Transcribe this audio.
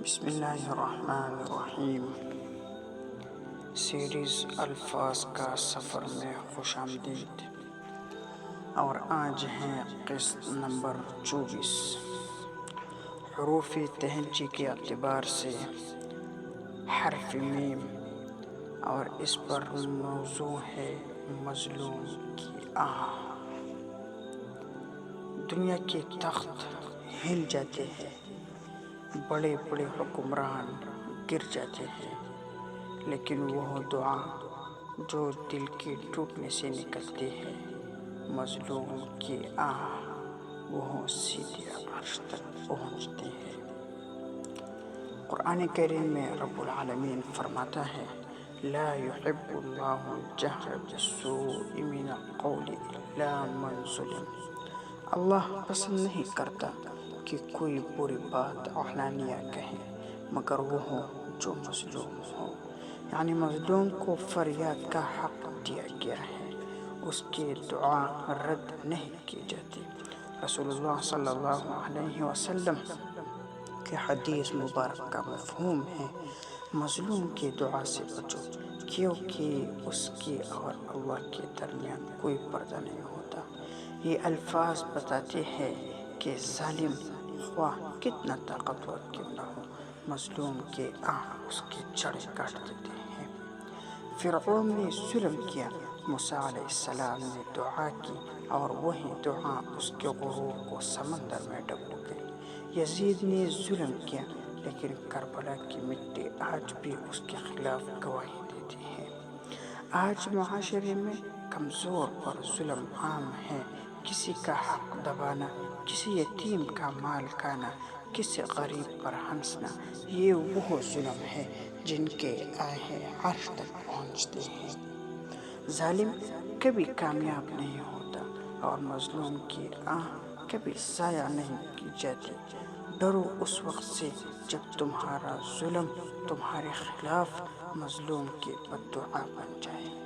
بسم اللہ الرحمن الرحیم۔ سیریز الفاظ کا سفر میں خوش آمدید، اور آج ہیں قسط نمبر 24۔ حروف تہجی کے اعتبار سے حرف میم، اور اس پر موضوع ہے مظلوم کی آہ۔ دنیا کے تخت ہل جاتے ہیں، بڑے بڑے حکمران گر جاتے ہیں، لیکن وہ دعا جو دل کے ٹوٹنے سے نکلتی ہے، مظلوم کی آہ، وہ سیدھے عرش تک پہنچتی ہے۔ قرآن کریم میں رب العالمین فرماتا ہے: لا يحب اللہ الجہر بالسوء من القول الا من ظلم۔ اللہ پسند نہیں کرتا کہ کوئی بری بات علانیہ کہے مگر وہ ہو جو مظلوم ہو، یعنی مظلوم کو فریاد کا حق دیا گیا ہے، اس کی دعا رد نہیں کی جاتی۔ رسول اللہ صلی اللہ علیہ وسلم کے حدیث مبارک کا مفہوم ہے: مظلوم کی دعا سے بچو، کیونکہ اس کی اور اللہ کے درمیان کوئی پردہ نہیں ہوتا۔ یہ الفاظ بتاتے ہیں کہ ظالم خواہ کتنا طاقتور کیوں نہ ہو، مظلوم کے آہ اس کی جڑیں کاٹ دیتے ہیں۔ فرعون نے ظلم کیا، موسیٰ علیہ السلام نے دعا کی، اور وہی دعا اس کے غرور کو سمندر میں ڈبو گئی۔ یزید نے ظلم کیا، لیکن کربلا کی مٹی آج بھی اس کے خلاف گواہی دیتی ہے۔ آج معاشرے میں کمزور پر ظلم عام ہے، کسی کا حق دبانا، کسی یتیم کا مال کھانا، کسی غریب پر ہنسنا، یہ وہ ظلم ہے جن کے آہیں عرش تک پہنچتے ہیں۔ ظالم کبھی کامیاب نہیں ہوتا، اور مظلوم کی آہ کبھی ضائع نہیں کی جاتی۔ ڈرو اس وقت سے جب تمہارا ظلم تمہارے خلاف مظلوم کی بد دعا بن جائے۔